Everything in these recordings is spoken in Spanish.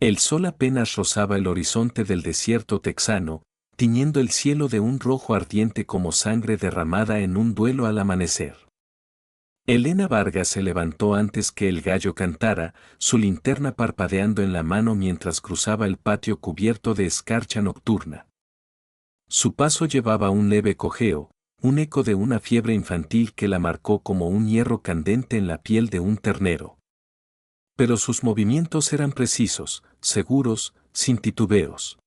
El sol apenas rozaba el horizonte del desierto texano, tiñendo el cielo de un rojo ardiente como sangre derramada en un duelo al amanecer. Elena Vargas se levantó antes que el gallo cantara, su linterna parpadeando en la mano mientras cruzaba el patio cubierto de escarcha nocturna. Su paso llevaba un leve cojeo, un eco de una fiebre infantil que la marcó como un hierro candente en la piel de un ternero. Pero sus movimientos eran precisos, seguros, sin titubeos.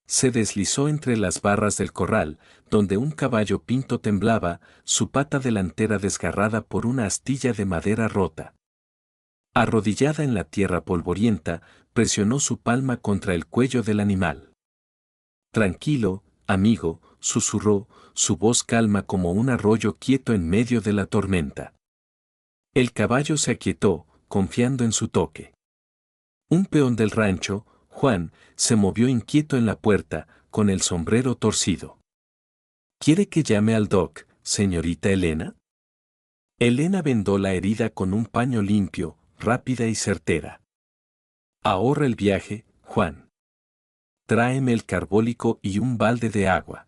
Se deslizó entre las barras del corral, donde un caballo pinto temblaba, su pata delantera desgarrada por una astilla de madera rota. Arrodillada en la tierra polvorienta, presionó su palma contra el cuello del animal. Tranquilo, amigo, susurró, su voz calma como un arroyo quieto en medio de la tormenta. El caballo se aquietó, confiando en su toque. Un peón del rancho, Juan, se movió inquieto en la puerta, con el sombrero torcido. ¿Quiere que llame al doc, señorita Elena? Elena vendó la herida con un paño limpio, rápida y certera. Ahorra el viaje, Juan. Tráeme el carbólico y un balde de agua.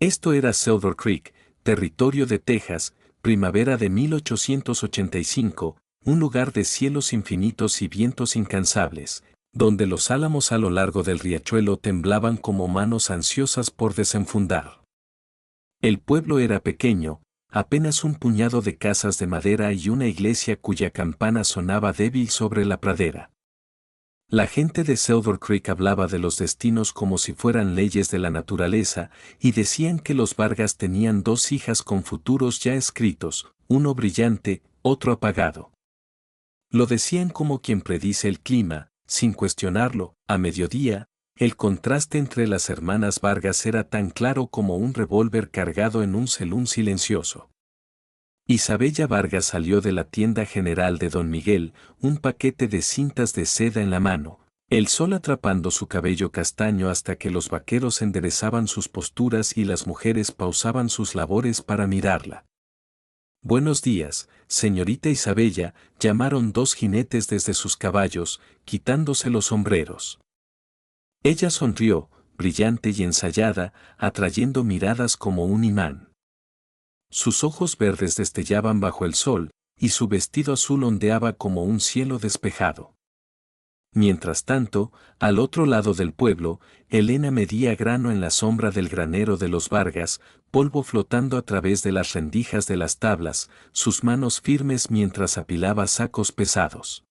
Esto era Silver Creek, territorio de Texas, primavera de 1885, un lugar de cielos infinitos y vientos incansables, donde los álamos a lo largo del riachuelo temblaban como manos ansiosas por desenfundar. El pueblo era pequeño, apenas un puñado de casas de madera y una iglesia cuya campana sonaba débil sobre la pradera. La gente de Silver Creek hablaba de los destinos como si fueran leyes de la naturaleza, y decían que los Vargas tenían dos hijas con futuros ya escritos, uno brillante, otro apagado. Lo decían como quien predice el clima, sin cuestionarlo. A mediodía, el contraste entre las hermanas Vargas era tan claro como un revólver cargado en un celún silencioso. Isabella Vargas salió de la tienda general de Don Miguel, un paquete de cintas de seda en la mano, el sol atrapando su cabello castaño hasta que los vaqueros enderezaban sus posturas y las mujeres pausaban sus labores para mirarla. Buenos días, señorita Isabella, llamaron dos jinetes desde sus caballos, quitándose los sombreros. Ella sonrió, brillante y ensayada, atrayendo miradas como un imán. Sus ojos verdes destellaban bajo el sol, y su vestido azul ondeaba como un cielo despejado. Mientras tanto, al otro lado del pueblo, Elena medía grano en la sombra del granero de los Vargas, polvo flotando a través de las rendijas de las tablas, sus manos firmes mientras apilaba sacos pesados.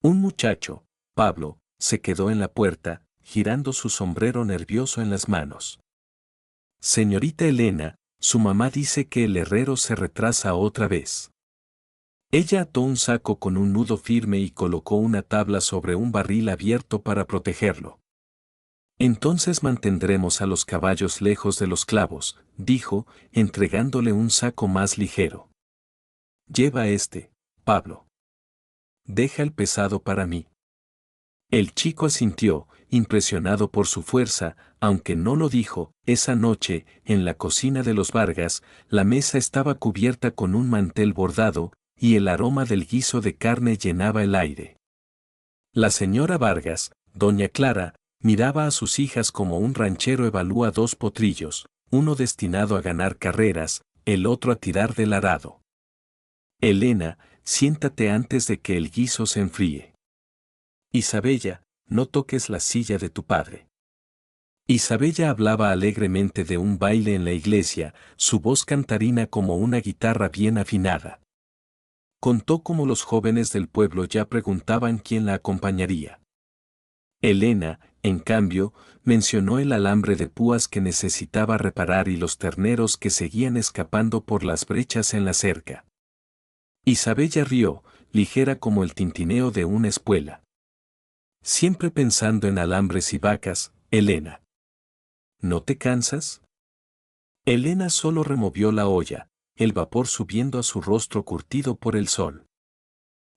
Un muchacho, Pablo, se quedó en la puerta, girando su sombrero nervioso en las manos. Señorita Elena, su mamá dice que el herrero se retrasa otra vez. Ella ató un saco con un nudo firme y colocó una tabla sobre un barril abierto para protegerlo. Entonces mantendremos a los caballos lejos de los clavos, dijo, entregándole un saco más ligero. Lleva este, Pablo. Deja el pesado para mí. El chico asintió, impresionado por su fuerza, aunque no lo dijo. Esa noche, en la cocina de los Vargas, la mesa estaba cubierta con un mantel bordado, y el aroma del guiso de carne llenaba el aire. La señora Vargas, doña Clara, miraba a sus hijas como un ranchero evalúa dos potrillos, uno destinado a ganar carreras, el otro a tirar del arado. Elena, siéntate antes de que el guiso se enfríe. Isabella, no toques la silla de tu padre. Isabella hablaba alegremente de un baile en la iglesia, su voz cantarina como una guitarra bien afinada. Contó cómo los jóvenes del pueblo ya preguntaban quién la acompañaría. Elena, en cambio, mencionó el alambre de púas que necesitaba reparar y los terneros que seguían escapando por las brechas en la cerca. Isabella rió, ligera como el tintineo de una espuela. Siempre pensando en alambres y vacas, Elena. ¿No te cansas? Elena solo removió la olla, el vapor subiendo a su rostro curtido por el sol.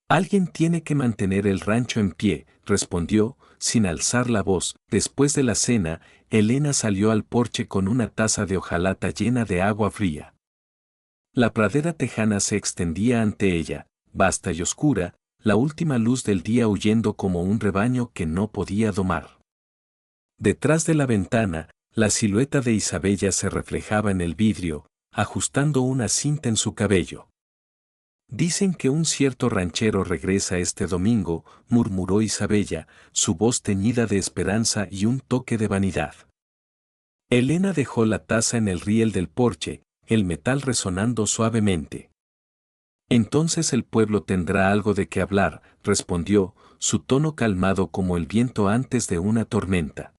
Alguien tiene que mantener el rancho en pie, respondió, sin alzar la voz. Después de la cena, Elena salió al porche con una taza de hojalata llena de agua fría. La pradera tejana se extendía ante ella, vasta y oscura, la última luz del día huyendo como un rebaño que no podía domar. Detrás de la ventana, la silueta de Isabella se reflejaba en el vidrio, ajustando una cinta en su cabello. Dicen que un cierto ranchero regresa este domingo, murmuró Isabella, su voz teñida de esperanza y un toque de vanidad. Elena dejó la taza en el riel del porche, el metal resonando suavemente. Entonces el pueblo tendrá algo de qué hablar, respondió, su tono calmado como el viento antes de una tormenta.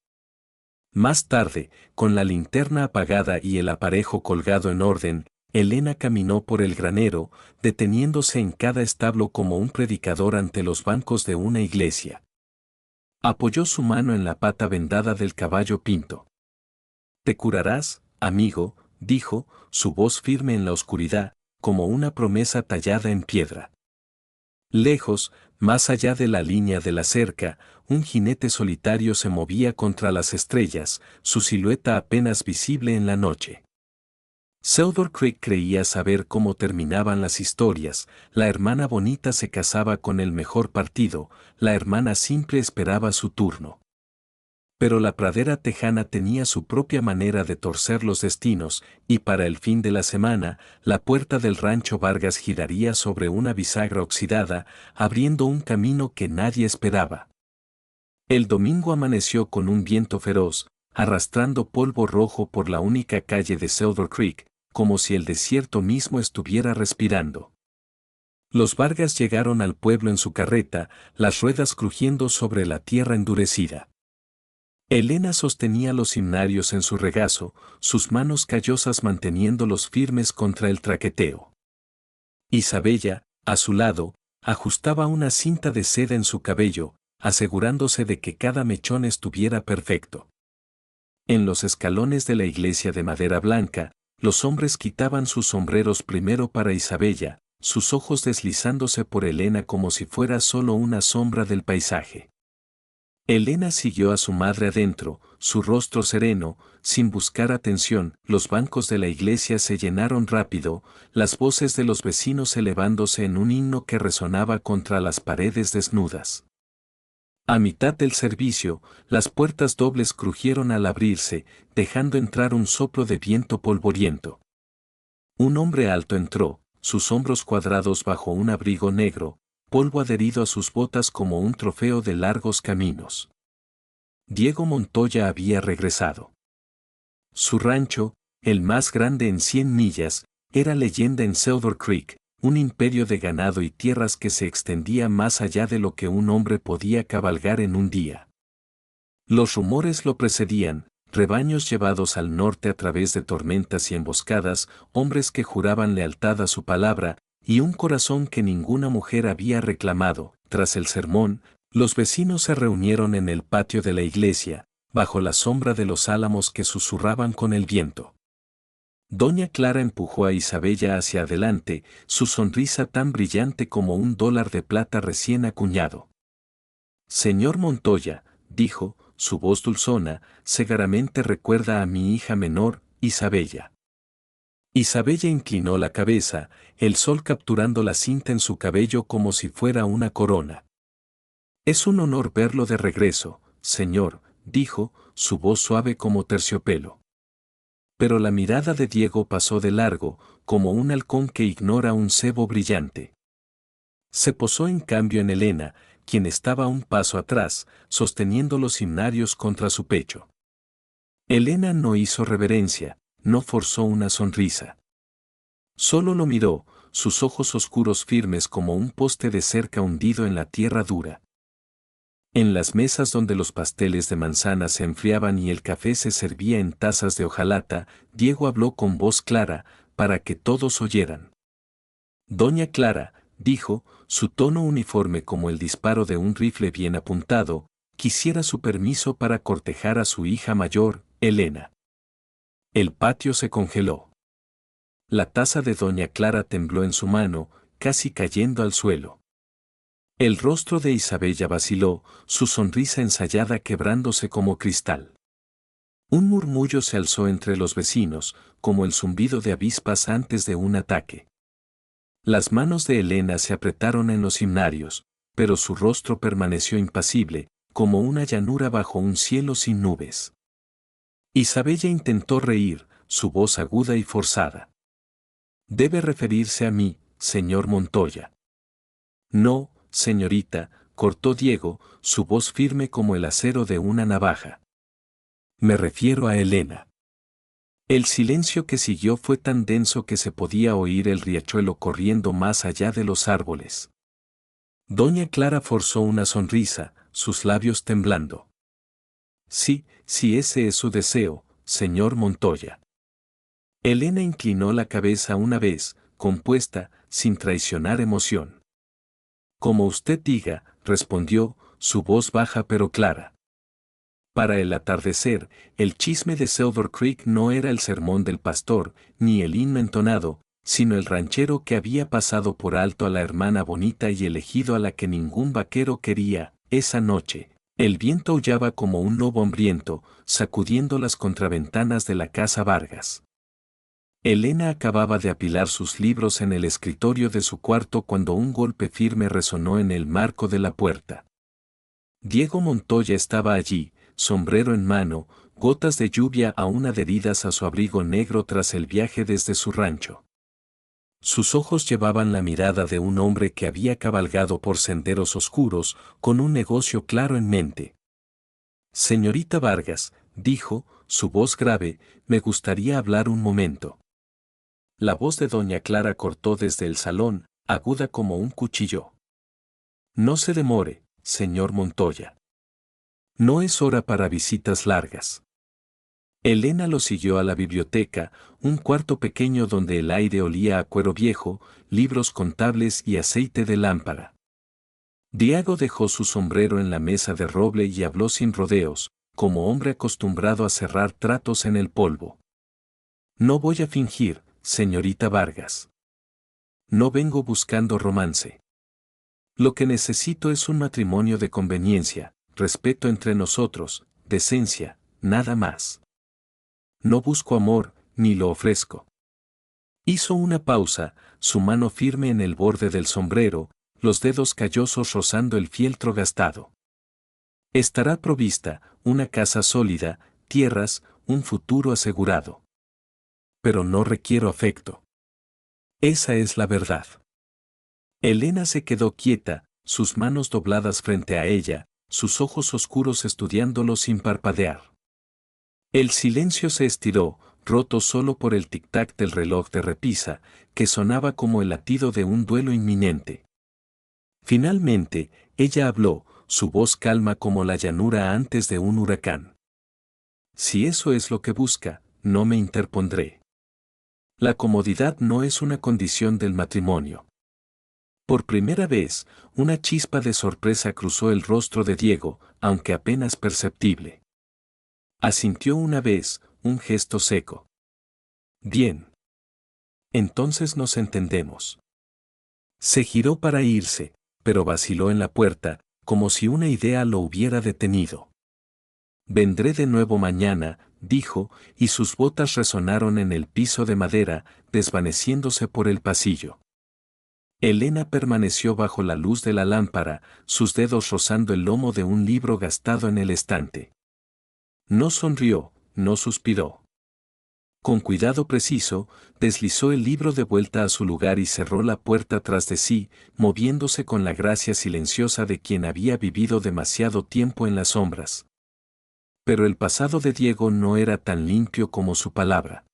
Más tarde, con la linterna apagada y el aparejo colgado en orden, Elena caminó por el granero, deteniéndose en cada establo como un predicador ante los bancos de una iglesia. Apoyó su mano en la pata vendada del caballo pinto. «Te curarás, amigo», dijo, su voz firme en la oscuridad, como una promesa tallada en piedra. Lejos, más allá de la línea de la cerca, un jinete solitario se movía contra las estrellas, su silueta apenas visible en la noche. Theodore Creek creía saber cómo terminaban las historias, la hermana bonita se casaba con el mejor partido, la hermana simple esperaba su turno. Pero la pradera tejana tenía su propia manera de torcer los destinos, y para el fin de la semana, la puerta del rancho Vargas giraría sobre una bisagra oxidada, abriendo un camino que nadie esperaba. El domingo amaneció con un viento feroz, arrastrando polvo rojo por la única calle de Theodore Creek, como si el desierto mismo estuviera respirando. Los Vargas llegaron al pueblo en su carreta, las ruedas crujiendo sobre la tierra endurecida. Elena sostenía los himnarios en su regazo, sus manos callosas manteniéndolos firmes contra el traqueteo. Isabella, a su lado, ajustaba una cinta de seda en su cabello, asegurándose de que cada mechón estuviera perfecto. En los escalones de la iglesia de madera blanca, los hombres quitaban sus sombreros primero para Isabella, sus ojos deslizándose por Elena como si fuera solo una sombra del paisaje. Elena siguió a su madre adentro, su rostro sereno, sin buscar atención, los bancos de la iglesia se llenaron rápido, las voces de los vecinos elevándose en un himno que resonaba contra las paredes desnudas. A mitad del servicio, las puertas dobles crujieron al abrirse, dejando entrar un soplo de viento polvoriento. Un hombre alto entró, sus hombros cuadrados bajo un abrigo negro, polvo adherido a sus botas como un trofeo de largos caminos. Diego Montoya había regresado. Su rancho, el más grande en 100 millas, era leyenda en Theodore Creek, un imperio de ganado y tierras que se extendía más allá de lo que un hombre podía cabalgar en un día. Los rumores lo precedían, rebaños llevados al norte a través de tormentas y emboscadas, hombres que juraban lealtad a su palabra, y un corazón que ninguna mujer había reclamado. Tras el sermón, los vecinos se reunieron en el patio de la iglesia, bajo la sombra de los álamos que susurraban con el viento. Doña Clara empujó a Isabella hacia adelante, su sonrisa tan brillante como un dólar de plata recién acuñado. «Señor Montoya», dijo, su voz dulzona, «segaramente recuerda a mi hija menor, Isabella». Isabella inclinó la cabeza, el sol capturando la cinta en su cabello como si fuera una corona. «Es un honor verlo de regreso, señor», dijo, su voz suave como terciopelo. Pero la mirada de Diego pasó de largo, como un halcón que ignora un cebo brillante. Se posó en cambio en Elena, quien estaba un paso atrás, sosteniendo los himnarios contra su pecho. Elena no hizo reverencia, no forzó una sonrisa. Solo lo miró, sus ojos oscuros firmes como un poste de cerca hundido en la tierra dura. En las mesas donde los pasteles de manzana se enfriaban y el café se servía en tazas de hojalata, Diego habló con voz clara, para que todos oyeran. «Doña Clara», dijo, su tono uniforme como el disparo de un rifle bien apuntado, «quisiera su permiso para cortejar a su hija mayor, Elena». El patio se congeló. La taza de Doña Clara tembló en su mano, casi cayendo al suelo. El rostro de Isabella vaciló, su sonrisa ensayada quebrándose como cristal. Un murmullo se alzó entre los vecinos, como el zumbido de avispas antes de un ataque. Las manos de Elena se apretaron en los himnarios, pero su rostro permaneció impasible, como una llanura bajo un cielo sin nubes. Isabella intentó reír, su voz aguda y forzada. Debe referirse a mí, señor Montoya. No, señorita, cortó Diego, su voz firme como el acero de una navaja. Me refiero a Elena. El silencio que siguió fue tan denso que se podía oír el riachuelo corriendo más allá de los árboles. Doña Clara forzó una sonrisa, sus labios temblando. Sí, sí, ese es su deseo, señor Montoya. Elena inclinó la cabeza una vez, compuesta, sin traicionar emoción. Como usted diga, respondió, su voz baja pero clara. Para el atardecer, el chisme de Silver Creek no era el sermón del pastor, ni el himno entonado, sino el ranchero que había pasado por alto a la hermana bonita y elegido a la que ningún vaquero quería. Esa noche, el viento aullaba como un lobo hambriento, sacudiendo las contraventanas de la casa Vargas. Elena acababa de apilar sus libros en el escritorio de su cuarto cuando un golpe firme resonó en el marco de la puerta. Diego Montoya estaba allí, sombrero en mano, gotas de lluvia aún adheridas a su abrigo negro tras el viaje desde su rancho. Sus ojos llevaban la mirada de un hombre que había cabalgado por senderos oscuros, con un negocio claro en mente. Señorita Vargas, dijo, su voz grave, me gustaría hablar un momento. La voz de doña Clara cortó desde el salón, aguda como un cuchillo. No se demore, señor Montoya. No es hora para visitas largas. Elena lo siguió a la biblioteca, un cuarto pequeño donde el aire olía a cuero viejo, libros contables y aceite de lámpara. Diego dejó su sombrero en la mesa de roble y habló sin rodeos, como hombre acostumbrado a cerrar tratos en el polvo. No voy a fingir, señorita Vargas. No vengo buscando romance. Lo que necesito es un matrimonio de conveniencia, respeto entre nosotros, decencia, nada más. No busco amor, ni lo ofrezco. Hizo una pausa, su mano firme en el borde del sombrero, los dedos callosos rozando el fieltro gastado. Estará provista, una casa sólida, tierras, un futuro asegurado. Pero no requiero afecto. Esa es la verdad. Elena se quedó quieta, sus manos dobladas frente a ella, sus ojos oscuros estudiándolo sin parpadear. El silencio se estiró, roto solo por el tic-tac del reloj de repisa, que sonaba como el latido de un duelo inminente. Finalmente, ella habló, su voz calma como la llanura antes de un huracán. Si eso es lo que busca, no me interpondré. La comodidad no es una condición del matrimonio. Por primera vez, una chispa de sorpresa cruzó el rostro de Diego, aunque apenas perceptible. Asintió una vez, un gesto seco. Bien. Entonces nos entendemos. Se giró para irse, pero vaciló en la puerta, como si una idea lo hubiera detenido. Vendré de nuevo mañana, dijo, y sus botas resonaron en el piso de madera, desvaneciéndose por el pasillo. Elena permaneció bajo la luz de la lámpara, sus dedos rozando el lomo de un libro gastado en el estante. No sonrió, no suspiró. Con cuidado preciso, deslizó el libro de vuelta a su lugar y cerró la puerta tras de sí, moviéndose con la gracia silenciosa de quien había vivido demasiado tiempo en las sombras. Pero el pasado de Diego no era tan limpio como su palabra.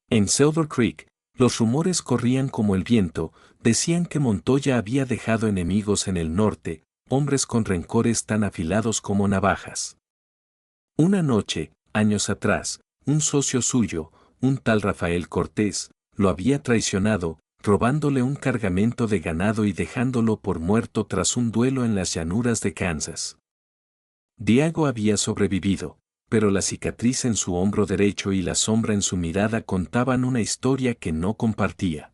En Silver Creek, los rumores corrían como el viento, decían que Montoya había dejado enemigos en el norte, hombres con rencores tan afilados como navajas. Una noche, años atrás, un socio suyo, un tal Rafael Cortés, lo había traicionado, robándole un cargamento de ganado y dejándolo por muerto tras un duelo en las llanuras de Kansas. Diego había sobrevivido, pero la cicatriz en su hombro derecho y la sombra en su mirada contaban una historia que no compartía.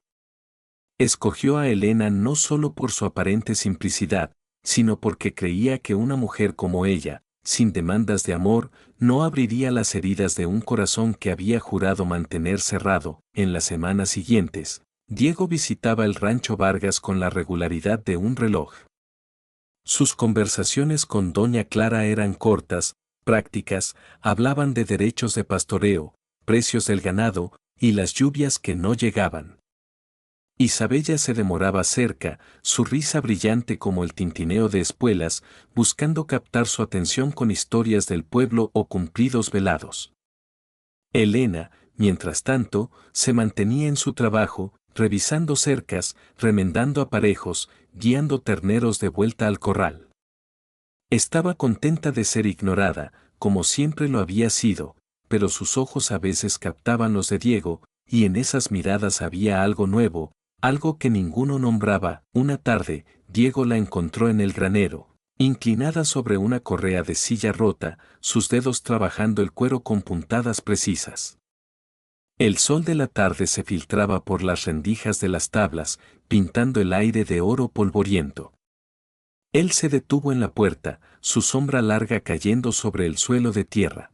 Escogió a Elena no solo por su aparente simplicidad, sino porque creía que una mujer como ella, sin demandas de amor, no abriría las heridas de un corazón que había jurado mantener cerrado. En las semanas siguientes, Diego visitaba el rancho Vargas con la regularidad de un reloj. Sus conversaciones con doña Clara eran cortas, prácticas, hablaban de derechos de pastoreo, precios del ganado, y las lluvias que no llegaban. Isabella se demoraba cerca, su risa brillante como el tintineo de espuelas, buscando captar su atención con historias del pueblo o cumplidos velados. Elena, mientras tanto, se mantenía en su trabajo, revisando cercas, remendando aparejos, guiando terneros de vuelta al corral. Estaba contenta de ser ignorada, como siempre lo había sido, pero sus ojos a veces captaban los de Diego, y en esas miradas había algo nuevo, algo que ninguno nombraba. Una tarde, Diego la encontró en el granero, inclinada sobre una correa de silla rota, sus dedos trabajando el cuero con puntadas precisas. El sol de la tarde se filtraba por las rendijas de las tablas, pintando el aire de oro polvoriento. Él se detuvo en la puerta, su sombra larga cayendo sobre el suelo de tierra.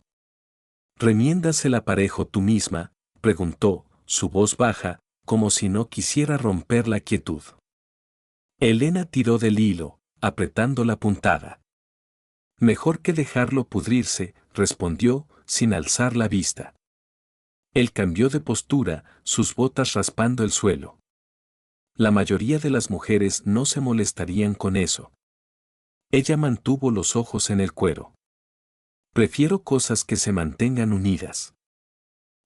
¿Remiendas el aparejo tú misma?, preguntó, su voz baja, como si no quisiera romper la quietud. Elena tiró del hilo, apretando la puntada. Mejor que dejarlo pudrirse, respondió, sin alzar la vista. Él cambió de postura, sus botas raspando el suelo. La mayoría de las mujeres no se molestarían con eso. Ella mantuvo los ojos en el cuero. Prefiero cosas que se mantengan unidas.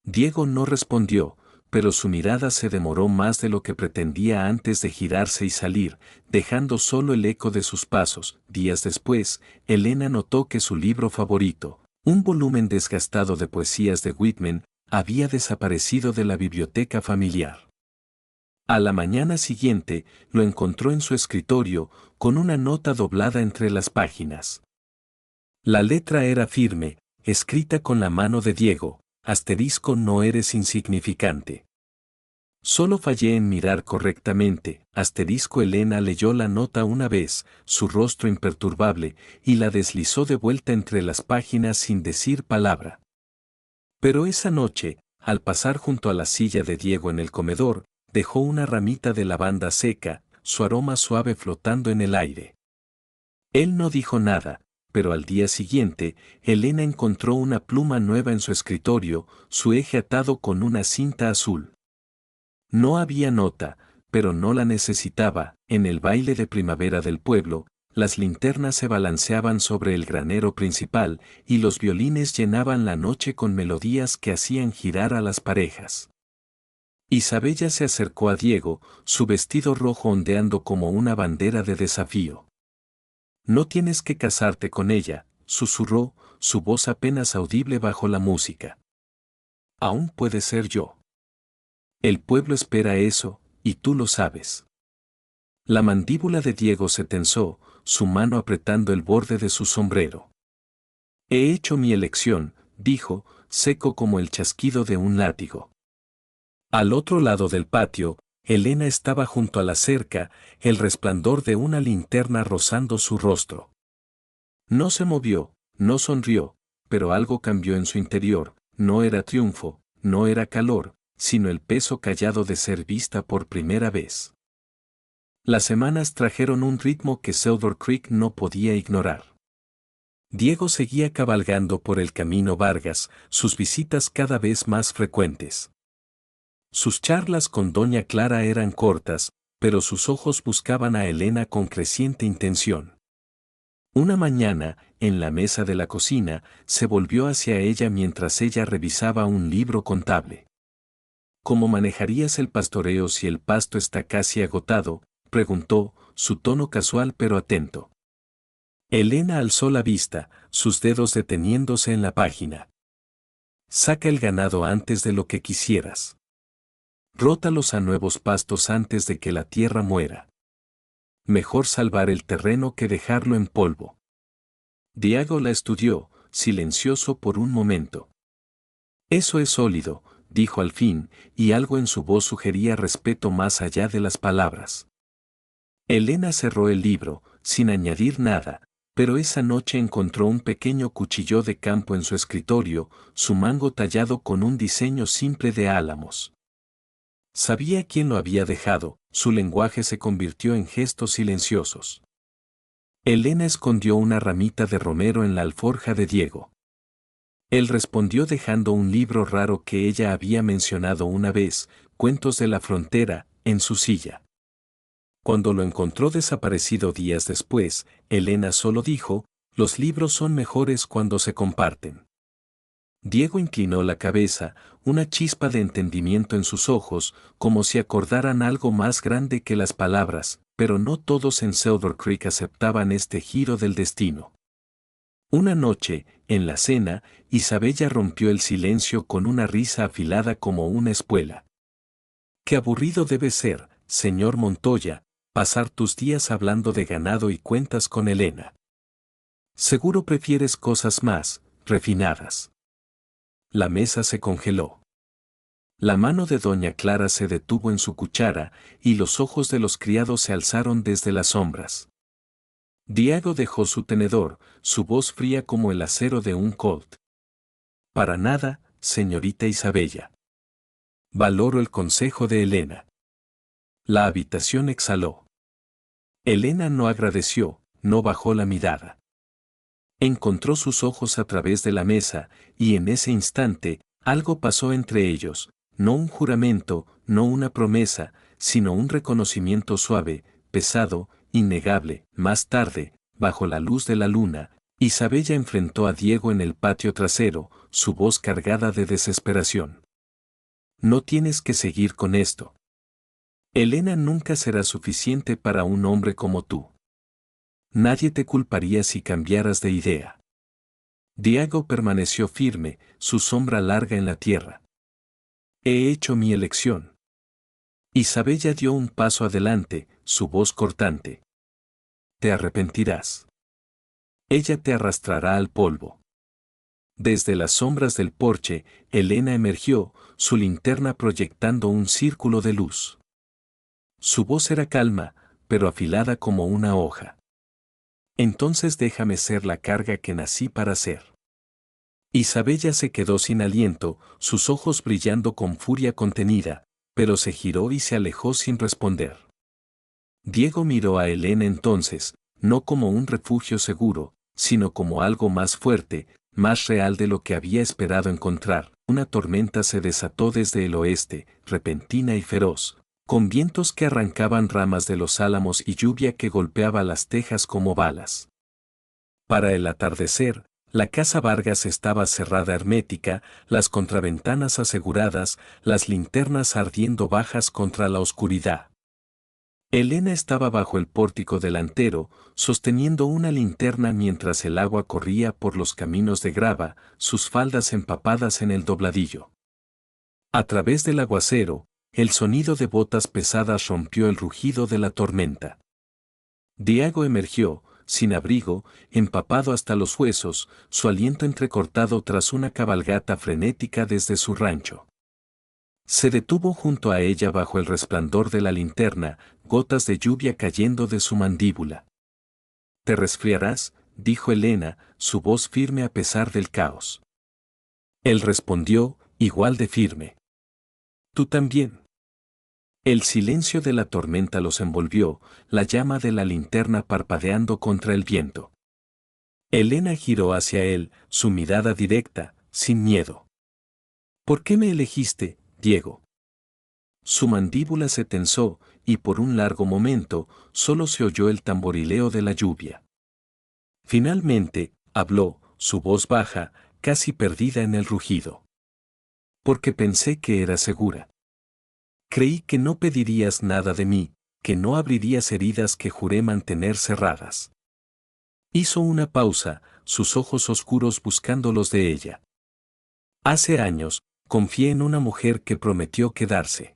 Diego no respondió, pero su mirada se demoró más de lo que pretendía antes de girarse y salir, dejando solo el eco de sus pasos. Días después, Elena notó que su libro favorito, un volumen desgastado de poesías de Whitman, había desaparecido de la biblioteca familiar. A la mañana siguiente, lo encontró en su escritorio, con una nota doblada entre las páginas. La letra era firme, escrita con la mano de Diego. Asterisco, no eres insignificante. Solo fallé en mirar correctamente. Asterisco. Elena leyó la nota una vez, su rostro imperturbable, y la deslizó de vuelta entre las páginas sin decir palabra. Pero esa noche, al pasar junto a la silla de Diego en el comedor, dejó una ramita de lavanda seca, su aroma suave flotando en el aire. Él no dijo nada, pero al día siguiente, Elena encontró una pluma nueva en su escritorio, su eje atado con una cinta azul. No había nota, pero no la necesitaba. En el baile de primavera del pueblo, las linternas se balanceaban sobre el granero principal, y los violines llenaban la noche con melodías que hacían girar a las parejas. Isabella se acercó a Diego, su vestido rojo ondeando como una bandera de desafío. No tienes que casarte con ella, susurró, su voz apenas audible bajo la música. Aún puede ser yo. El pueblo espera eso, y tú lo sabes. La mandíbula de Diego se tensó, su mano apretando el borde de su sombrero. He hecho mi elección, dijo, seco como el chasquido de un látigo. Al otro lado del patio, Elena estaba junto a la cerca, el resplandor de una linterna rozando su rostro. No se movió, no sonrió, pero algo cambió en su interior. No era triunfo, no era calor, sino el peso callado de ser vista por primera vez. Las semanas trajeron un ritmo que Silver Creek no podía ignorar. Diego seguía cabalgando por el camino Vargas, sus visitas cada vez más frecuentes. Sus charlas con doña Clara eran cortas, pero sus ojos buscaban a Elena con creciente intención. Una mañana, en la mesa de la cocina, se volvió hacia ella mientras ella revisaba un libro contable. ¿Cómo manejarías el pastoreo si el pasto está casi agotado?, preguntó, su tono casual pero atento. Elena alzó la vista, sus dedos deteniéndose en la página. Saca el ganado antes de lo que quisieras. Rótalos a nuevos pastos antes de que la tierra muera. Mejor salvar el terreno que dejarlo en polvo. Diego la estudió, silencioso por un momento. Eso es sólido, dijo al fin, y algo en su voz sugería respeto más allá de las palabras. Elena cerró el libro, sin añadir nada, pero esa noche encontró un pequeño cuchillo de campo en su escritorio, su mango tallado con un diseño simple de álamos. Sabía quién lo había dejado, su lenguaje se convirtió en gestos silenciosos. Elena escondió una ramita de romero en la alforja de Diego. Él respondió dejando un libro raro que ella había mencionado una vez, Cuentos de la Frontera, en su silla. Cuando lo encontró desaparecido días después, Elena solo dijo, los libros son mejores cuando se comparten. Diego inclinó la cabeza, una chispa de entendimiento en sus ojos, como si acordaran algo más grande que las palabras, pero no todos en Silver Creek aceptaban este giro del destino. Una noche, en la cena, Isabella rompió el silencio con una risa afilada como una espuela. Qué aburrido debe ser, señor Montoya, pasar tus días hablando de ganado y cuentas con Elena. Seguro prefieres cosas más refinadas. La mesa se congeló. La mano de doña Clara se detuvo en su cuchara y los ojos de los criados se alzaron desde las sombras. Diego dejó su tenedor, su voz fría como el acero de un Colt. Para nada, señorita Isabella. Valoro el consejo de Elena. La habitación exhaló. Elena no agradeció, no bajó la mirada. Encontró sus ojos a través de la mesa, y en ese instante, algo pasó entre ellos, no un juramento, no una promesa, sino un reconocimiento suave, pesado, innegable. Más tarde, bajo la luz de la luna, Isabella enfrentó a Diego en el patio trasero, su voz cargada de desesperación. No tienes que seguir con esto. Elena nunca será suficiente para un hombre como tú. Nadie te culparía si cambiaras de idea. Diego permaneció firme, su sombra larga en la tierra. He hecho mi elección. Isabella dio un paso adelante, su voz cortante. Te arrepentirás. Ella te arrastrará al polvo. Desde las sombras del porche, Elena emergió, su linterna proyectando un círculo de luz. Su voz era calma, pero afilada como una hoja. Entonces déjame ser la carga que nací para ser. Isabella se quedó sin aliento, sus ojos brillando con furia contenida, pero se giró y se alejó sin responder. Diego miró a Elena entonces, no como un refugio seguro, sino como algo más fuerte, más real de lo que había esperado encontrar. Una tormenta se desató desde el oeste, repentina y feroz, con vientos que arrancaban ramas de los álamos y lluvia que golpeaba las tejas como balas. Para el atardecer, la casa Vargas estaba cerrada hermética, las contraventanas aseguradas, las linternas ardiendo bajas contra la oscuridad. Elena estaba bajo el pórtico delantero, sosteniendo una linterna mientras el agua corría por los caminos de grava, sus faldas empapadas en el dobladillo. A través del aguacero, el sonido de botas pesadas rompió el rugido de la tormenta. Diego emergió, sin abrigo, empapado hasta los huesos, su aliento entrecortado tras una cabalgata frenética desde su rancho. Se detuvo junto a ella bajo el resplandor de la linterna, gotas de lluvia cayendo de su mandíbula. Te resfriarás, dijo Elena, su voz firme a pesar del caos. Él respondió, igual de firme. Tú también. El silencio de la tormenta los envolvió, la llama de la linterna parpadeando contra el viento. Elena giró hacia él, su mirada directa, sin miedo. ¿Por qué me elegiste, Diego? Su mandíbula se tensó, y por un largo momento, solo se oyó el tamborileo de la lluvia. Finalmente, habló, su voz baja, casi perdida en el rugido. Porque pensé que era segura. Creí que no pedirías nada de mí, que no abrirías heridas que juré mantener cerradas. Hizo una pausa, sus ojos oscuros buscando los de ella. Hace años, confié en una mujer que prometió quedarse.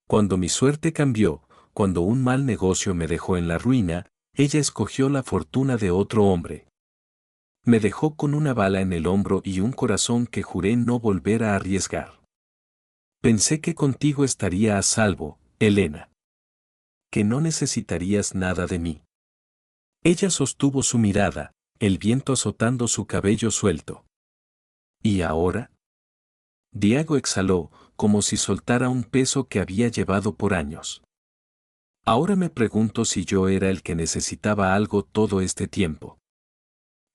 Cuando mi suerte cambió, cuando un mal negocio me dejó en la ruina, ella escogió la fortuna de otro hombre. Me dejó con una bala en el hombro y un corazón que juré no volver a arriesgar. Pensé que contigo estaría a salvo, Elena. Que no necesitarías nada de mí. Ella sostuvo su mirada, el viento azotando su cabello suelto. ¿Y ahora? Diego exhaló, como si soltara un peso que había llevado por años. Ahora me pregunto si yo era el que necesitaba algo todo este tiempo.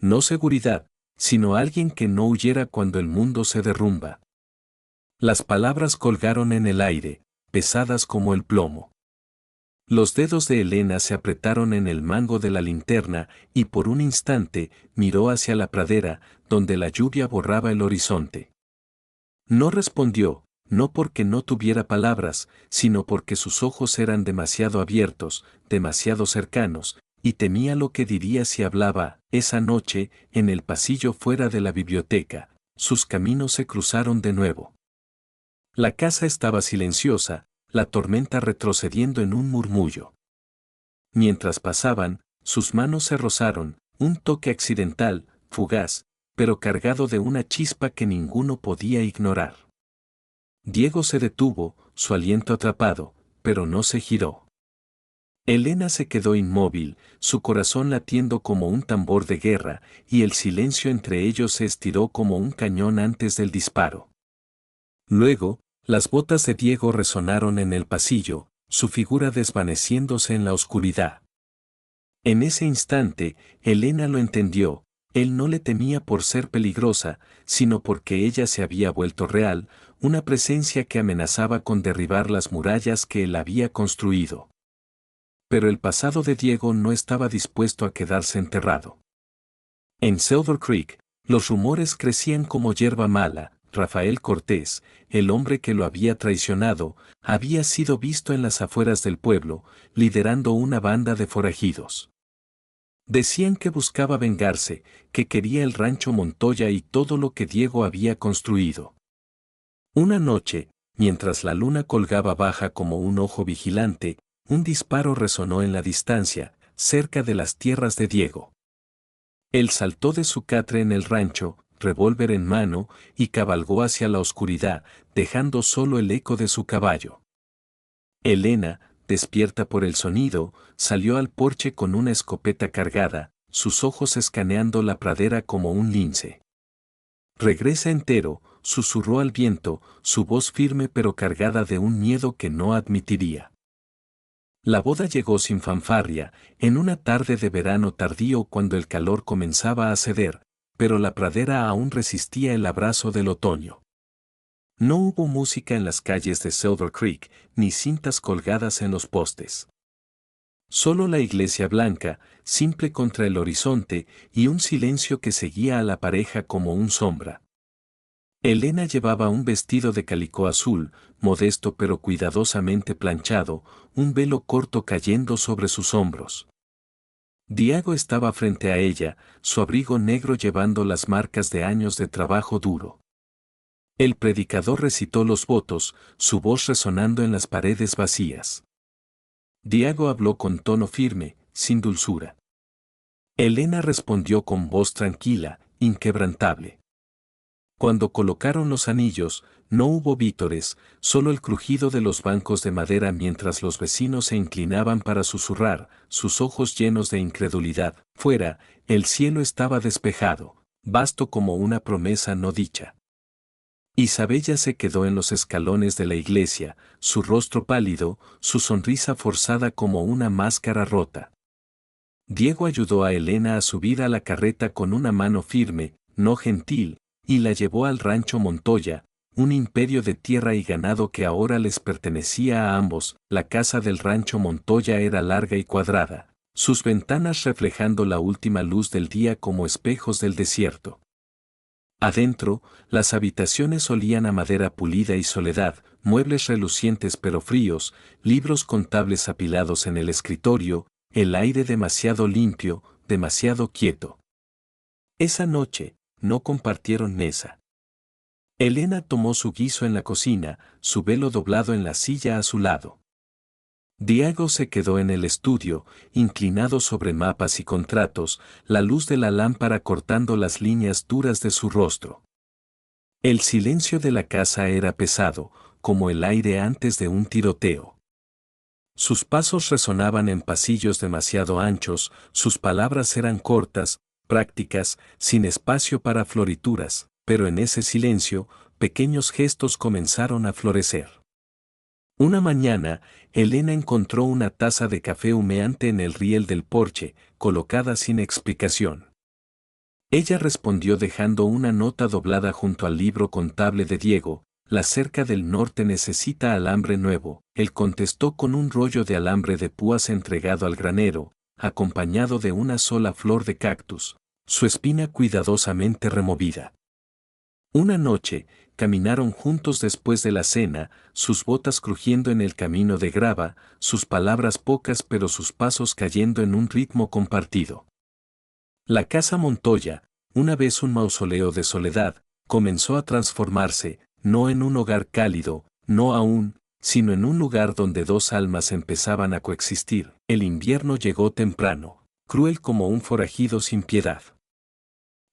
No seguridad, sino alguien que no huyera cuando el mundo se derrumba. Las palabras colgaron en el aire, pesadas como el plomo. Los dedos de Elena se apretaron en el mango de la linterna y por un instante miró hacia la pradera, donde la lluvia borraba el horizonte. No respondió, no porque no tuviera palabras, sino porque sus ojos eran demasiado abiertos, demasiado cercanos, y temía lo que diría si hablaba. Esa noche, en el pasillo fuera de la biblioteca, sus caminos se cruzaron de nuevo. La casa estaba silenciosa, la tormenta retrocediendo en un murmullo. Mientras pasaban, sus manos se rozaron, un toque accidental, fugaz, pero cargado de una chispa que ninguno podía ignorar. Diego se detuvo, su aliento atrapado, pero no se giró. Elena se quedó inmóvil, su corazón latiendo como un tambor de guerra, y el silencio entre ellos se estiró como un cañón antes del disparo. Luego, las botas de Diego resonaron en el pasillo, su figura desvaneciéndose en la oscuridad. En ese instante, Elena lo entendió, él no le temía por ser peligrosa, sino porque ella se había vuelto real, una presencia que amenazaba con derribar las murallas que él había construido. Pero el pasado de Diego no estaba dispuesto a quedarse enterrado. En Silver Creek, los rumores crecían como hierba mala. Rafael Cortés, el hombre que lo había traicionado, había sido visto en las afueras del pueblo, liderando una banda de forajidos. Decían que buscaba vengarse, que quería el rancho Montoya y todo lo que Diego había construido. Una noche, mientras la luna colgaba baja como un ojo vigilante, un disparo resonó en la distancia, cerca de las tierras de Diego. Él saltó de su catre en el rancho, revólver en mano, y cabalgó hacia la oscuridad, dejando solo el eco de su caballo. Elena, despierta por el sonido, salió al porche con una escopeta cargada, sus ojos escaneando la pradera como un lince. Regresa entero, susurró al viento, su voz firme pero cargada de un miedo que no admitiría. La boda llegó sin fanfarria, en una tarde de verano tardío cuando el calor comenzaba a ceder, pero la pradera aún resistía el abrazo del otoño. No hubo música en las calles de Silver Creek, ni cintas colgadas en los postes. Solo la iglesia blanca, simple contra el horizonte, y un silencio que seguía a la pareja como un sombra. Elena llevaba un vestido de calicó azul, modesto pero cuidadosamente planchado, un velo corto cayendo sobre sus hombros. Diego estaba frente a ella, su abrigo negro llevando las marcas de años de trabajo duro. El predicador recitó los votos, su voz resonando en las paredes vacías. Diego habló con tono firme, sin dulzura. Elena respondió con voz tranquila, inquebrantable. Cuando colocaron los anillos, no hubo vítores, solo el crujido de los bancos de madera mientras los vecinos se inclinaban para susurrar, sus ojos llenos de incredulidad. Fuera, el cielo estaba despejado, vasto como una promesa no dicha. Isabella se quedó en los escalones de la iglesia, su rostro pálido, su sonrisa forzada como una máscara rota. Diego ayudó a Elena a subir a la carreta con una mano firme, no gentil, y la llevó al rancho Montoya, un imperio de tierra y ganado que ahora les pertenecía a ambos. La casa del rancho Montoya era larga y cuadrada, sus ventanas reflejando la última luz del día como espejos del desierto. Adentro, las habitaciones olían a madera pulida y soledad, muebles relucientes pero fríos, libros contables apilados en el escritorio, el aire demasiado limpio, demasiado quieto. Esa noche, no compartieron mesa. Elena tomó su guiso en la cocina, su velo doblado en la silla a su lado. Diego se quedó en el estudio, inclinado sobre mapas y contratos, la luz de la lámpara cortando las líneas duras de su rostro. El silencio de la casa era pesado, como el aire antes de un tiroteo. Sus pasos resonaban en pasillos demasiado anchos, sus palabras eran cortas, prácticas, sin espacio para florituras, pero en ese silencio, pequeños gestos comenzaron a florecer. Una mañana, Elena encontró una taza de café humeante en el riel del porche, colocada sin explicación. Ella respondió dejando una nota doblada junto al libro contable de Diego: la cerca del norte necesita alambre nuevo. Él contestó con un rollo de alambre de púas entregado al granero, acompañado de una sola flor de cactus, su espina cuidadosamente removida. Una noche, caminaron juntos después de la cena, sus botas crujiendo en el camino de grava, sus palabras pocas pero sus pasos cayendo en un ritmo compartido. La casa Montoya, una vez un mausoleo de soledad, comenzó a transformarse, no en un hogar cálido, no aún, sino en un lugar donde dos almas empezaban a coexistir. El invierno llegó temprano, cruel como un forajido sin piedad.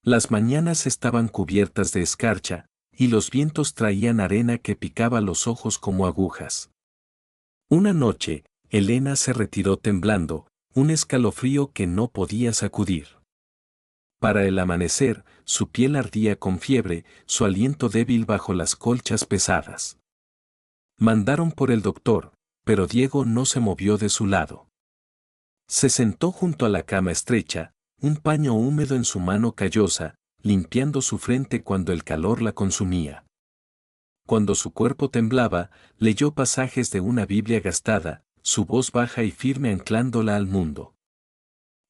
Las mañanas estaban cubiertas de escarcha, y los vientos traían arena que picaba los ojos como agujas. Una noche, Elena se retiró temblando, un escalofrío que no podía sacudir. Para el amanecer, su piel ardía con fiebre, su aliento débil bajo las colchas pesadas. Mandaron por el doctor, pero Diego no se movió de su lado. Se sentó junto a la cama estrecha, un paño húmedo en su mano callosa, limpiando su frente cuando el calor la consumía. Cuando su cuerpo temblaba, leyó pasajes de una Biblia gastada, su voz baja y firme anclándola al mundo.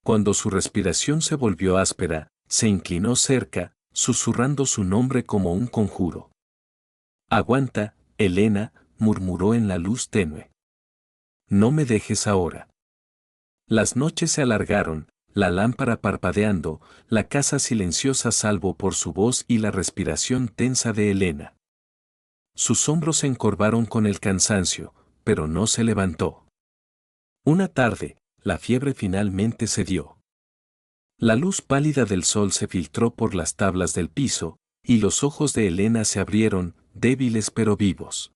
Cuando su respiración se volvió áspera, se inclinó cerca, susurrando su nombre como un conjuro. «Aguanta, Elena», murmuró en la luz tenue. «No me dejes ahora». Las noches se alargaron, la lámpara parpadeando, la casa silenciosa salvo por su voz y la respiración tensa de Elena. Sus hombros se encorvaron con el cansancio, pero no se levantó. Una tarde, la fiebre finalmente cedió. La luz pálida del sol se filtró por las tablas del piso, y los ojos de Elena se abrieron, débiles pero vivos.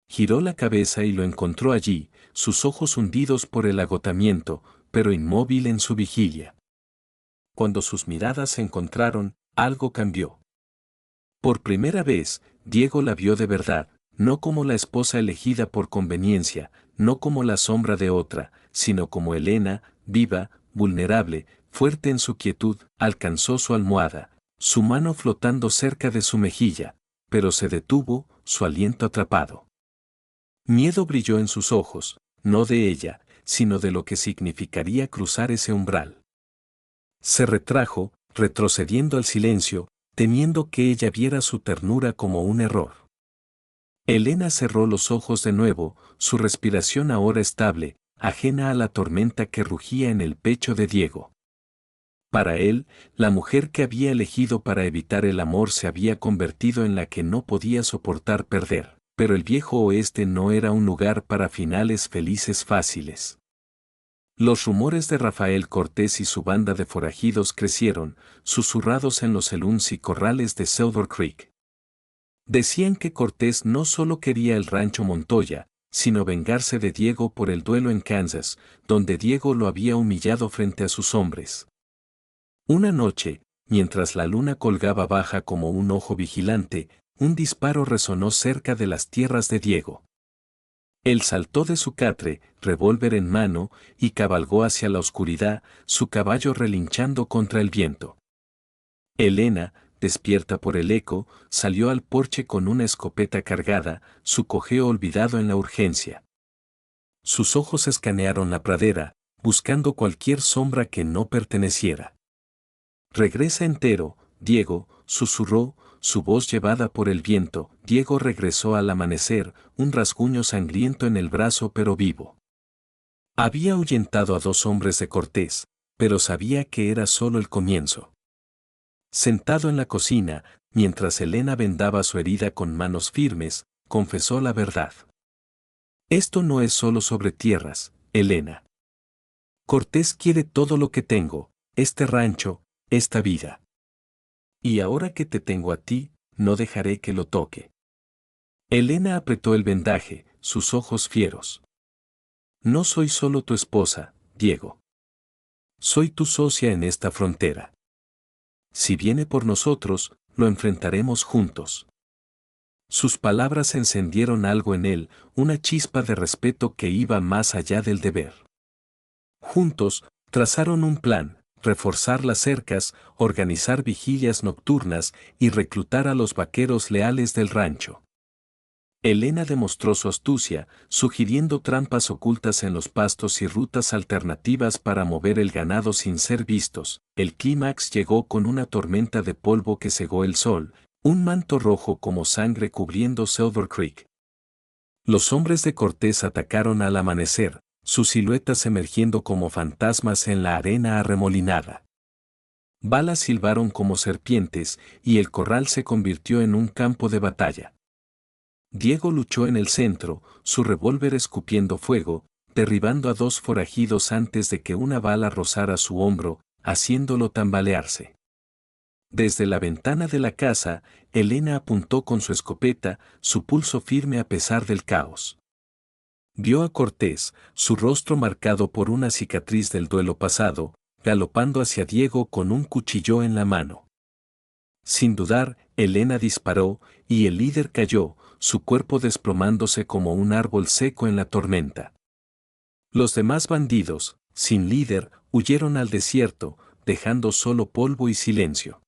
Giró la cabeza y lo encontró allí, sus ojos hundidos por el agotamiento, pero inmóvil en su vigilia. Cuando sus miradas se encontraron, algo cambió. Por primera vez, Diego la vio de verdad, no como la esposa elegida por conveniencia, no como la sombra de otra, sino como Elena, viva, vulnerable, fuerte en su quietud. Alcanzó su almohada, su mano flotando cerca de su mejilla, pero se detuvo, su aliento atrapado. Miedo brilló en sus ojos, no de ella, sino de lo que significaría cruzar ese umbral. Se retrajo, retrocediendo al silencio, temiendo que ella viera su ternura como un error. Elena cerró los ojos de nuevo, su respiración ahora estable, ajena a la tormenta que rugía en el pecho de Diego. Para él, la mujer que había elegido para evitar el amor se había convertido en la que no podía soportar perder. Pero el viejo oeste no era un lugar para finales felices fáciles. Los rumores de Rafael Cortés y su banda de forajidos crecieron, susurrados en los saloons y corrales de Silver Creek. Decían que Cortés no solo quería el rancho Montoya, sino vengarse de Diego por el duelo en Kansas, donde Diego lo había humillado frente a sus hombres. Una noche, mientras la luna colgaba baja como un ojo vigilante, un disparo resonó cerca de las tierras de Diego. Él saltó de su catre, revólver en mano, y cabalgó hacia la oscuridad, su caballo relinchando contra el viento. Elena, despierta por el eco, salió al porche con una escopeta cargada, su cojeo olvidado en la urgencia. Sus ojos escanearon la pradera, buscando cualquier sombra que no perteneciera. «Regresa entero, Diego», susurró, su voz llevada por el viento. Diego regresó al amanecer, un rasguño sangriento en el brazo pero vivo. Había ahuyentado a 2 hombres de Cortés, pero sabía que era solo el comienzo. Sentado en la cocina, mientras Elena vendaba su herida con manos firmes, confesó la verdad. «Esto no es solo sobre tierras, Elena. Cortés quiere todo lo que tengo, este rancho, esta vida. Y ahora que te tengo a ti, no dejaré que lo toque». Elena apretó el vendaje, sus ojos fieros. «No soy solo tu esposa, Diego. Soy tu socia en esta frontera. Si viene por nosotros, lo enfrentaremos juntos». Sus palabras encendieron algo en él, una chispa de respeto que iba más allá del deber. Juntos, trazaron un plan: reforzar las cercas, organizar vigilias nocturnas y reclutar a los vaqueros leales del rancho. Elena demostró su astucia, sugiriendo trampas ocultas en los pastos y rutas alternativas para mover el ganado sin ser vistos. El clímax llegó con una tormenta de polvo que cegó el sol, un manto rojo como sangre cubriendo Silver Creek. Los hombres de Cortés atacaron al amanecer, sus siluetas emergiendo como fantasmas en la arena arremolinada. Balas silbaron como serpientes y el corral se convirtió en un campo de batalla. Diego luchó en el centro, su revólver escupiendo fuego, derribando a dos forajidos antes de que una bala rozara su hombro, haciéndolo tambalearse. Desde la ventana de la casa, Elena apuntó con su escopeta, su pulso firme a pesar del caos. Vio a Cortés, su rostro marcado por una cicatriz del duelo pasado, galopando hacia Diego con un cuchillo en la mano. Sin dudar, Elena disparó, y el líder cayó, su cuerpo desplomándose como un árbol seco en la tormenta. Los demás bandidos, sin líder, huyeron al desierto, dejando solo polvo y silencio.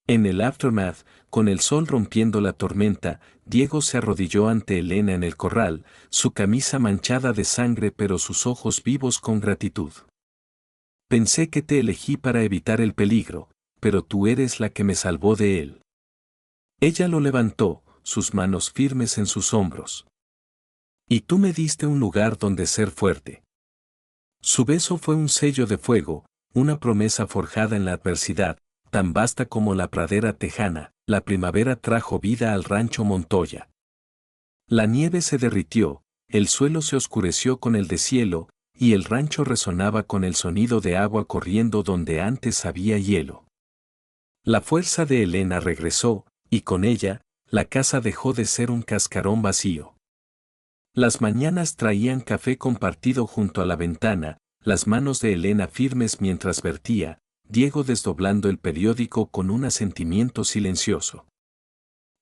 En el aftermath, con el sol rompiendo la tormenta, Diego se arrodilló ante Elena en el corral, su camisa manchada de sangre pero sus ojos vivos con gratitud. Pensé que te elegí para evitar el peligro, pero tú eres la que me salvó de él. Ella lo levantó, sus manos firmes en sus hombros. Y tú me diste un lugar donde ser fuerte. Su beso fue un sello de fuego, una promesa forjada en la adversidad, tan vasta como la pradera tejana. La primavera trajo vida al rancho Montoya. La nieve se derritió, el suelo se oscureció con el deshielo, y el rancho resonaba con el sonido de agua corriendo donde antes había hielo. La fuerza de Elena regresó, y con ella, la casa dejó de ser un cascarón vacío. Las mañanas traían café compartido junto a la ventana, las manos de Elena firmes mientras vertía, Diego desdoblando el periódico con un asentimiento silencioso.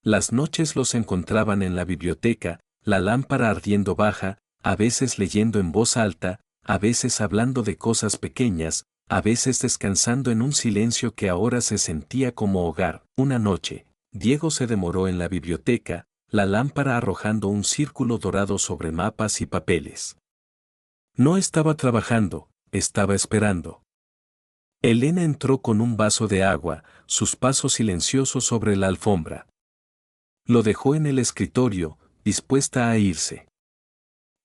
Las noches los encontraban en la biblioteca, la lámpara ardiendo baja, a veces leyendo en voz alta, a veces hablando de cosas pequeñas, a veces descansando en un silencio que ahora se sentía como hogar. Una noche, Diego se demoró en la biblioteca, la lámpara arrojando un círculo dorado sobre mapas y papeles. No estaba trabajando, estaba esperando. Elena entró con un vaso de agua, sus pasos silenciosos sobre la alfombra. Lo dejó en el escritorio, dispuesta a irse.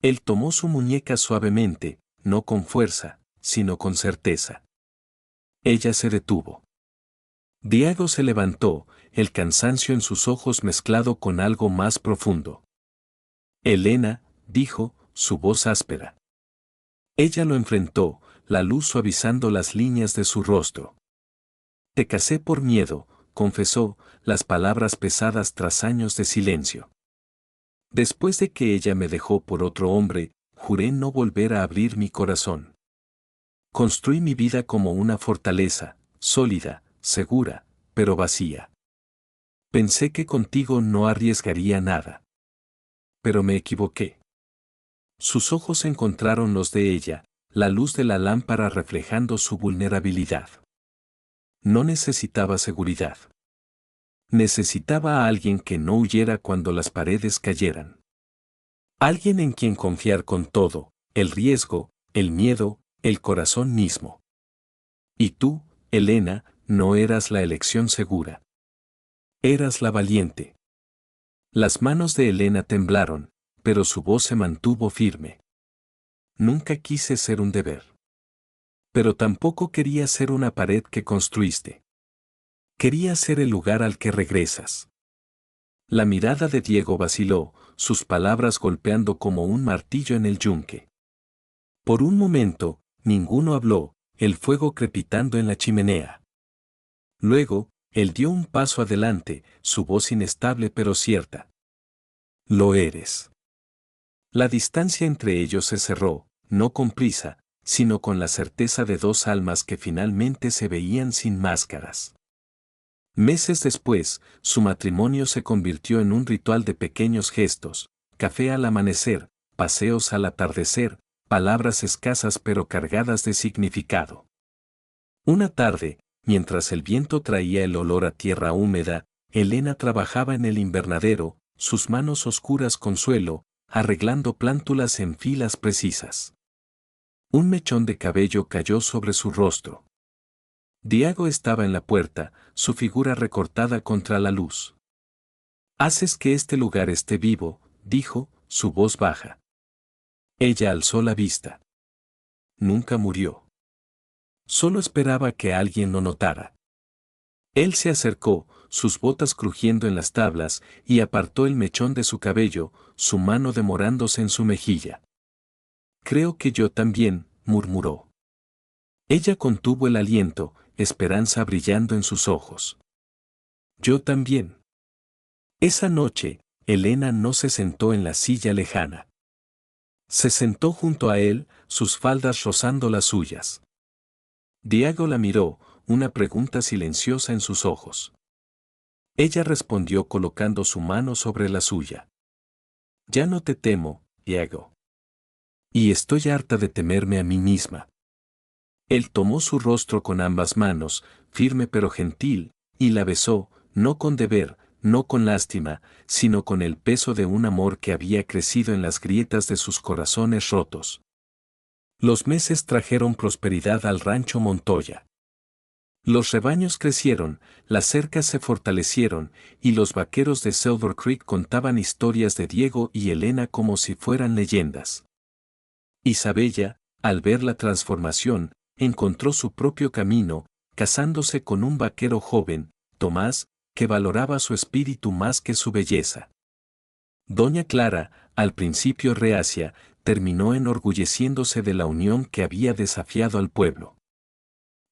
Él tomó su muñeca suavemente, no con fuerza, sino con certeza. Ella se detuvo. Diego se levantó, el cansancio en sus ojos mezclado con algo más profundo. Elena, dijo, su voz áspera. Ella lo enfrentó, la luz suavizando las líneas de su rostro. Te casé por miedo, confesó, las palabras pesadas tras años de silencio. Después de que ella me dejó por otro hombre, juré no volver a abrir mi corazón. Construí mi vida como una fortaleza, sólida, segura, pero vacía. Pensé que contigo no arriesgaría nada. Pero me equivoqué. Sus ojos encontraron los de ella, la luz de la lámpara reflejando su vulnerabilidad. No necesitaba seguridad. Necesitaba a alguien que no huyera cuando las paredes cayeran. Alguien en quien confiar con todo, el riesgo, el miedo, el corazón mismo. Y tú, Elena, no eras la elección segura. Eras la valiente. Las manos de Elena temblaron, pero su voz se mantuvo firme. Nunca quise ser un deber. Pero tampoco quería ser una pared que construiste. Quería ser el lugar al que regresas. La mirada de Diego vaciló, sus palabras golpeando como un martillo en el yunque. Por un momento, ninguno habló, el fuego crepitando en la chimenea. Luego, él dio un paso adelante, su voz inestable pero cierta. Lo eres. La distancia entre ellos se cerró, no con prisa, sino con la certeza de dos almas que finalmente se veían sin máscaras. Meses después, su matrimonio se convirtió en un ritual de pequeños gestos: café al amanecer, paseos al atardecer, palabras escasas pero cargadas de significado. Una tarde, mientras el viento traía el olor a tierra húmeda, Elena trabajaba en el invernadero, sus manos oscuras con suelo, arreglando plántulas en filas precisas. Un mechón de cabello cayó sobre su rostro. Diego estaba en la puerta, su figura recortada contra la luz. «Haces que este lugar esté vivo», dijo, su voz baja. Ella alzó la vista. Nunca murió. Solo esperaba que alguien lo notara. Él se acercó, sus botas crujiendo en las tablas, y apartó el mechón de su cabello, su mano demorándose en su mejilla. «Creo que yo también», murmuró. Ella contuvo el aliento, esperanza brillando en sus ojos. «Yo también». Esa noche, Elena no se sentó en la silla lejana. Se sentó junto a él, sus faldas rozando las suyas. Diego la miró, una pregunta silenciosa en sus ojos. Ella respondió colocando su mano sobre la suya. «Ya no te temo, Diego. Y estoy harta de temerme a mí misma». Él tomó su rostro con ambas manos, firme pero gentil, y la besó, no con deber, no con lástima, sino con el peso de un amor que había crecido en las grietas de sus corazones rotos. Los meses trajeron prosperidad al rancho Montoya. Los rebaños crecieron, las cercas se fortalecieron, y los vaqueros de Silver Creek contaban historias de Diego y Elena como si fueran leyendas. Isabella, al ver la transformación, encontró su propio camino, casándose con un vaquero joven, Tomás, que valoraba su espíritu más que su belleza. Doña Clara, al principio reacia, terminó enorgulleciéndose de la unión que había desafiado al pueblo.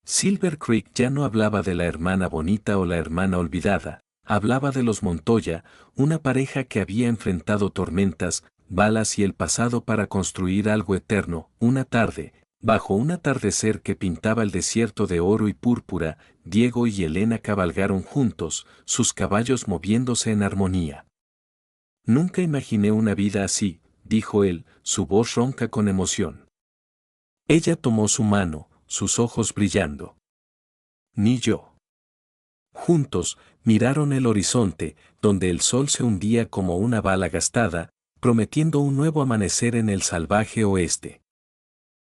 Silver Creek ya no hablaba de la hermana bonita o la hermana olvidada, hablaba de los Montoya, una pareja que había enfrentado tormentas, balas y el pasado para construir algo eterno. Una tarde, bajo un atardecer que pintaba el desierto de oro y púrpura, Diego y Elena cabalgaron juntos, sus caballos moviéndose en armonía. «Nunca imaginé una vida así», dijo él, su voz ronca con emoción. Ella tomó su mano, sus ojos brillando. «Ni yo». Juntos, miraron el horizonte, donde el sol se hundía como una bala gastada, prometiendo un nuevo amanecer en el salvaje oeste.